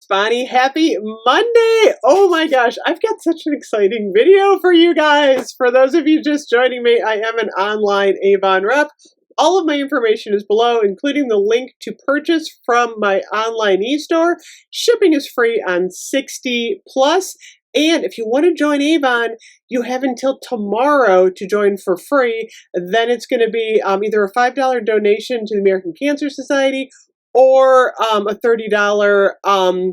Bonnie. Happy Monday! Oh my gosh, I've got such an exciting video for you guys. For those of you just joining me, I am an online Avon rep. All of my information is below, including the link to purchase from my online e-store. Shipping is free on 60 plus. And if you want to join Avon, you have until tomorrow to join for free. Then it's going to be either a $5 donation to the American Cancer Society or a $30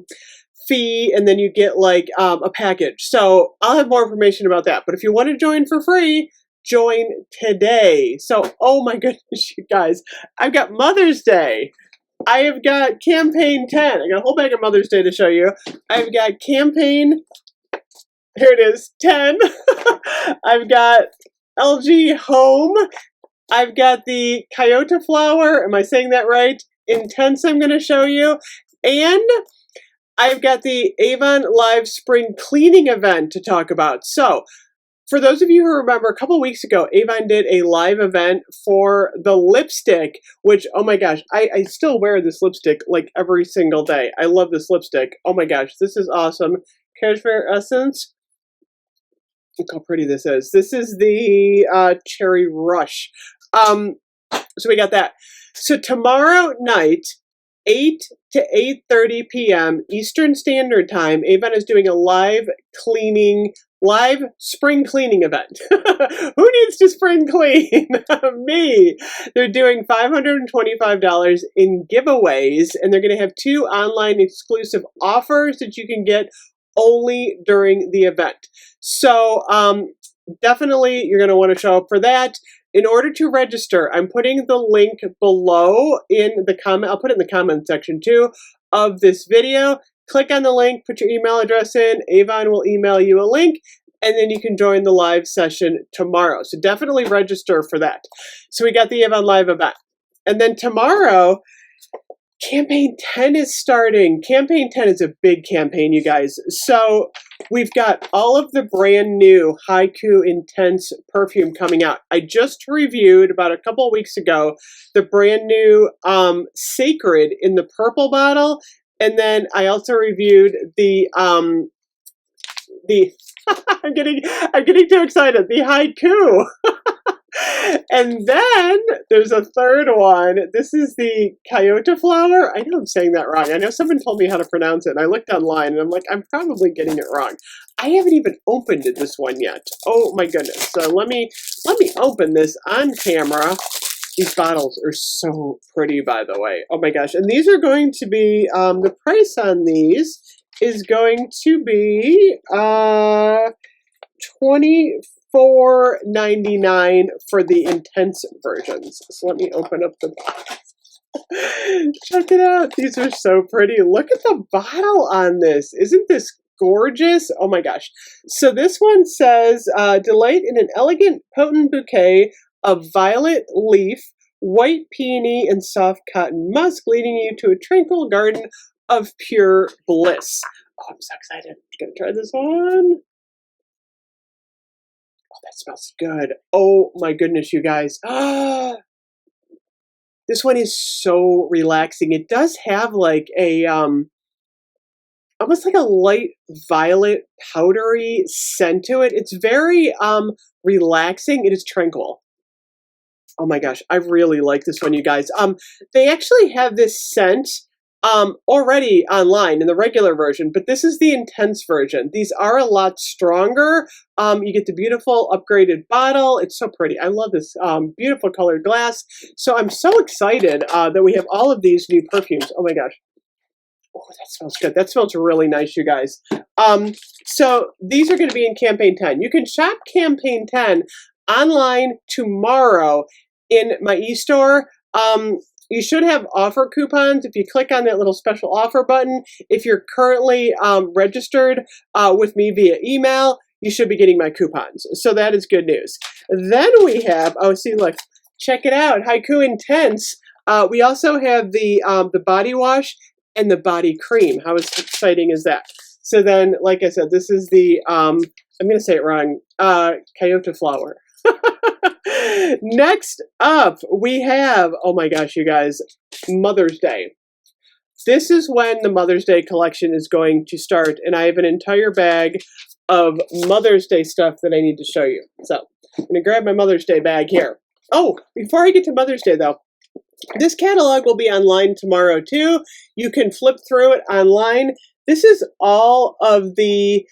fee, and then you get like a package. So I'll have more information about that. But if you want to join for free, join today. So, oh my goodness, you guys, I've got Mother's Day. I have got campaign 10. I got a whole bag of Mother's Day to show you. I've got campaign, here it is, 10. I've got LG Home. I've got the Kyoto Flower. Am I saying that right? Intense I'm going to show you. And I've got the Avon Live Spring Cleaning event to talk about. So, for those of you who remember, a couple weeks ago, Avon did a live event for the lipstick, which, oh my gosh, I still wear this lipstick like every single day. I love this lipstick. Oh my gosh, this is awesome. Cashmere Essence. Look how pretty this is. This is the Cherry Rush. So we got that. So tomorrow night, 8 to 8:30 p.m. Eastern Standard Time, Avon is doing a live spring cleaning event. Who needs to spring clean? Me. They're doing $525 in giveaways, and they're going to have 2 online exclusive offers that you can get only during the event. So definitely you're going to want to show up for that. In order to register, I'm putting the link below in the comment. I'll put it in the comment section too of this video. Click on the link, put your email address in. Avon will email you a link, and then you can join the live session tomorrow. So definitely register for that. So we got the Avon Live event. And then tomorrow, Campaign 10 is starting. Campaign 10 is a big campaign, you guys. So we've got all of the brand new Haiku Intense perfume coming out. I just reviewed about a couple of weeks ago the brand new Sacred in the purple bottle. And then I also reviewed the I'm getting too excited. The Haiku. And then there's a third one. This is the Kyoto Flower. I know I'm saying that wrong. I know someone told me how to pronounce it, and I looked online, and I'm like, I'm probably getting it wrong. I haven't even opened this one yet. Oh my goodness. So let me open this on camera. These bottles are so pretty, by the way. Oh my gosh. And these are going to be, the price on these is going to be $24.99 for the intense versions. So let me open up the box. Check it out. These are so pretty. Look at the bottle on this. Isn't this gorgeous? Oh my gosh. So this one says, delight in an elegant, potent bouquet of violet leaf, white peony, and soft cotton musk, leading you to a tranquil garden of pure bliss. Oh, I'm so excited. I'm going to try this one. Oh, that smells good. Oh my goodness, you guys. This one is so relaxing. It does have like a, almost like a light violet powdery scent to it. It's very relaxing. It is tranquil. Oh my gosh, I really like this one, you guys. They actually have this scent already online in the regular version, but this is the intense version. These are a lot stronger. You get the beautiful upgraded bottle. It's so pretty. I love this beautiful colored glass. So I'm so excited that we have all of these new perfumes. Oh my gosh. Oh, that smells good. That smells really nice, you guys. So these are going to be in Campaign 10. You can shop Campaign 10 online tomorrow in my e-store. You should have offer coupons if you click on that little special offer button. If you're currently registered with me via email, you should be getting my coupons. So that is good news. Then we have, oh, see, look, check it out, Haiku Intense. We also have the body wash and the body cream. How exciting is that? So then, like I said, this is the, I'm going to say it wrong, Kyoto Flower. Next up, we have, oh my gosh, you guys, Mother's Day. this is when the Mother's Day collection is going to start, and I have an entire bag of Mother's Day stuff that I need to show you. So I'm going to grab my Mother's Day bag here. Oh, before I get to Mother's Day though, this catalog will be online tomorrow too. You can flip through it online. This is all of the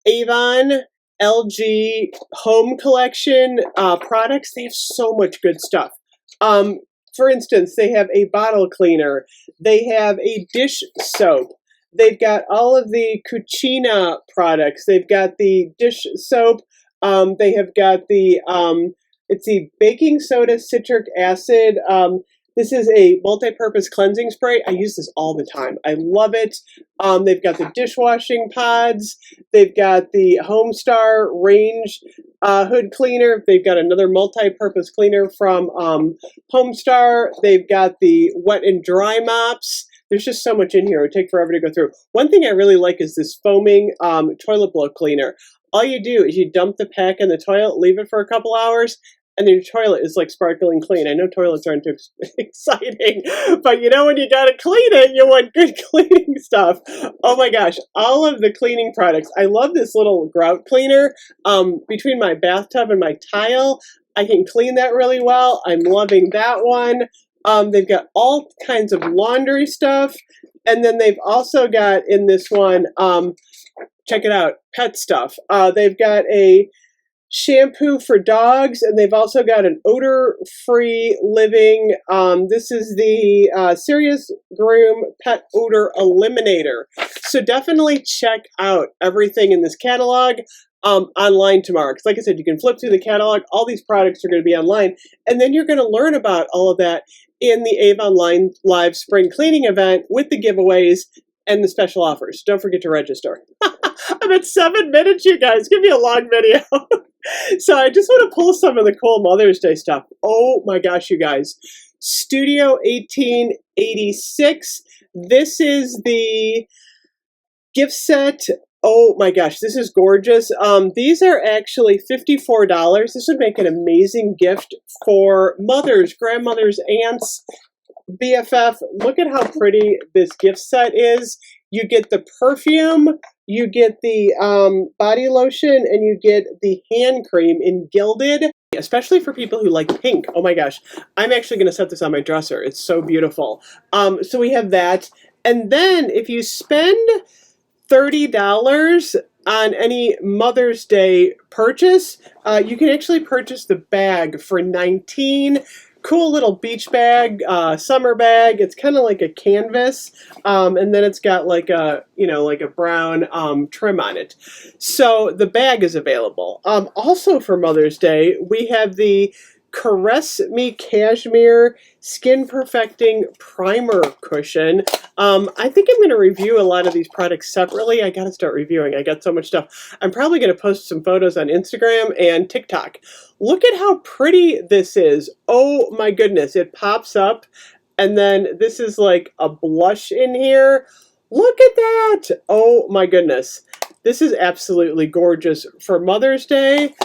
Avon LG home collection products. They have so much good stuff. For instance, they have a bottle cleaner. They have a dish soap. They've got all of the Cucina products. They've got the dish soap. They have got the, it's the baking soda citric acid. This is a multi-purpose cleansing spray. I use this all the time. I love it. They've got the dishwashing pods. They've got the Homestar range hood cleaner. They've got another multi-purpose cleaner from Homestar. They've got the wet and dry mops. There's just so much in here. It would take forever to go through. One thing I really like is this foaming toilet blow cleaner. All you do is you dump the pack in the toilet, leave it for a couple hours, and then your toilet is like sparkling clean. I know toilets aren't too exciting, but you know when you gotta clean it, you want good cleaning stuff. Oh my gosh, all of the cleaning products. I love this little grout cleaner. Between my bathtub and my tile, I can clean that really well. I'm loving that one. They've got all kinds of laundry stuff. And then they've also got in this one, check it out, pet stuff. They've got a shampoo for dogs, and they've also got an odor-free living. This is the Serious Groom Pet Odor Eliminator. So definitely check out everything in this catalog online tomorrow. Because like I said, you can flip through the catalog. All these products are going to be online. And then you're going to learn about all of that in the Avon Live Spring Cleaning event with the giveaways and the special offers. Don't forget to register. I'm at 7 minutes, you guys. Give me a long video. So I just want to pull some of the cool Mother's Day stuff. Oh my gosh, you guys. Studio 1886. This is the gift set. Oh my gosh, this is gorgeous. These are actually $54. This would make an amazing gift for mothers, grandmothers, aunts, BFF. Look at how pretty this gift set is. You get the perfume, you get the body lotion, and you get the hand cream in Gilded, especially for people who like pink. Oh my gosh, I'm actually going to set this on my dresser. It's so beautiful. So we have that. And then if you spend $30 on any Mother's Day purchase, you can actually purchase the bag for $19. Cool little beach bag, summer bag. It's kind of like a canvas, and then it's got like a, like a brown trim on it. So the bag is available. Also for Mother's Day, we have the Caress Me Cashmere Skin Perfecting Primer Cushion. I think I'm going to review a lot of these products separately. I got to start reviewing. I got so much stuff. I'm probably going to post some photos on Instagram and TikTok. Look at how pretty this is. Oh my goodness. It pops up, and then this is like a blush in here. Look at that. Oh my goodness. This is absolutely gorgeous for Mother's Day.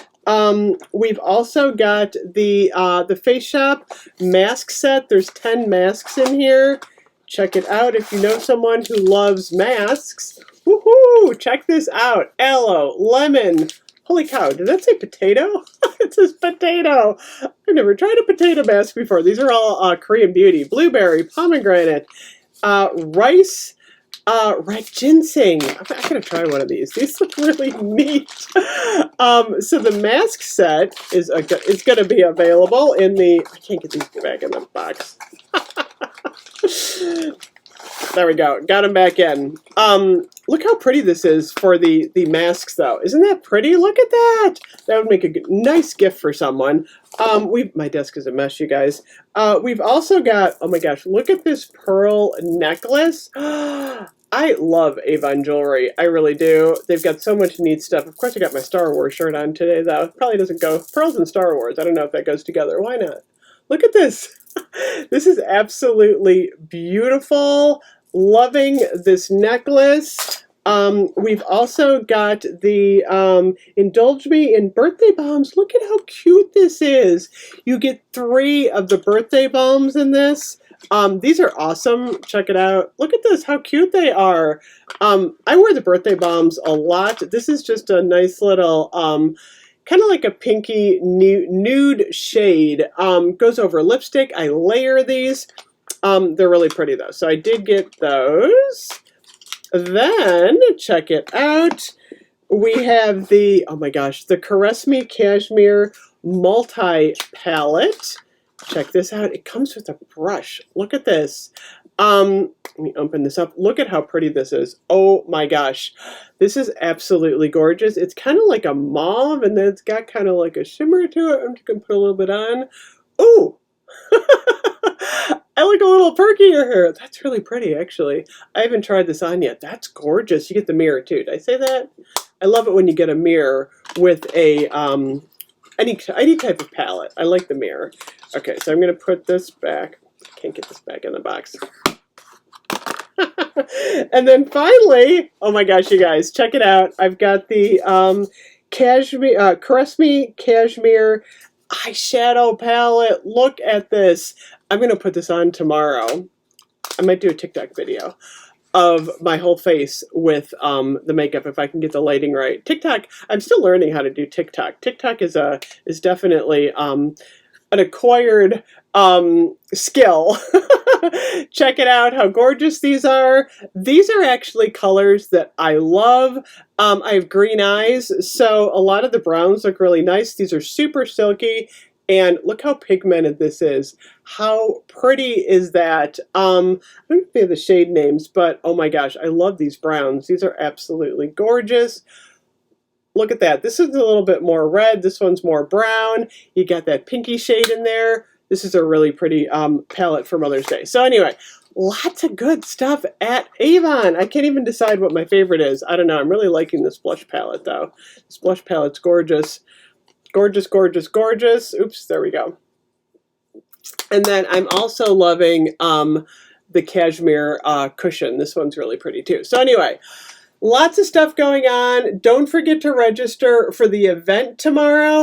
We've also got the Face Shop mask set. There's 10 masks in here. Check it out if you know someone who loves masks. Woohoo! Check this out. Aloe, lemon. Holy cow, did that say potato? It says potato. I've never tried a potato mask before. These are all Korean beauty. Blueberry, pomegranate, rice, red ginseng. I'm gonna try one of these. These look really neat. So the mask set is gonna be available in the. I can't get these back in the box. There we go. Got them back in. Look how pretty this is for the masks, though. Isn't that pretty? Look at that. That would make a nice gift for someone. My desk is a mess, you guys. We've also got, oh my gosh, look at this pearl necklace. I love Avon jewelry. I really do. They've got so much neat stuff. Of course, I got my Star Wars shirt on today, though. Probably doesn't go. Pearls and Star Wars. I don't know if that goes together. Why not? Look at this. This is absolutely beautiful. Loving this necklace. We've also got the Indulge Me in birthday balms. Look at how cute this is. You get 3 of the birthday balms in this. These are awesome. Check it out. Look at this, how cute they are. I wear the Birthday Bombs a lot. This is just a nice little, kind of like a pinky nude shade. Goes over lipstick. I layer these. They're really pretty though. So I did get those. Then, check it out. We have the, oh my gosh, the Caress Me Cashmere Multi-Palette. Check this out. It comes with a brush. Look at this. Let me open this up. Look at how pretty this is. Oh my gosh. This is absolutely gorgeous. It's kind of like a mauve, and then it's got kind of like a shimmer to it. I'm just going to put a little bit on. Ooh! I look a little perkier here. That's really pretty, actually. I haven't tried this on yet. That's gorgeous. You get the mirror, too. Did I say that? I love it when you get a mirror with a any type of palette. I like the mirror. Okay, so I'm going to put this back. I can't get this back in the box. And then finally, oh my gosh, you guys, check it out. I've got the Cashmere, Caress Me Cashmere eyeshadow palette. Look at this. I'm going to put this on tomorrow. I might do a TikTok video of my whole face with the makeup if I can get the lighting right. TikTok, I'm still learning how to do TikTok. TikTok is definitely an acquired skill. Check it out, how gorgeous these are. These are actually colors that I love. I have green eyes, so a lot of the browns look really nice. These are super silky, and look how pigmented this is. How pretty is that? I don't know if they have the shade names, but oh my gosh, I love these browns. These are absolutely gorgeous. Look at that. This is a little bit more red. This one's more brown. You got that pinky shade in there. This is a really pretty palette for Mother's Day. So anyway, lots of good stuff at Avon. I can't even decide what my favorite is. I don't know. I'm really liking this blush palette, though. This blush palette's gorgeous. Gorgeous, gorgeous, gorgeous. Oops, there we go. And then I'm also loving the cashmere cushion. This one's really pretty, too. So anyway, lots of stuff going on. Don't forget to register for the event tomorrow.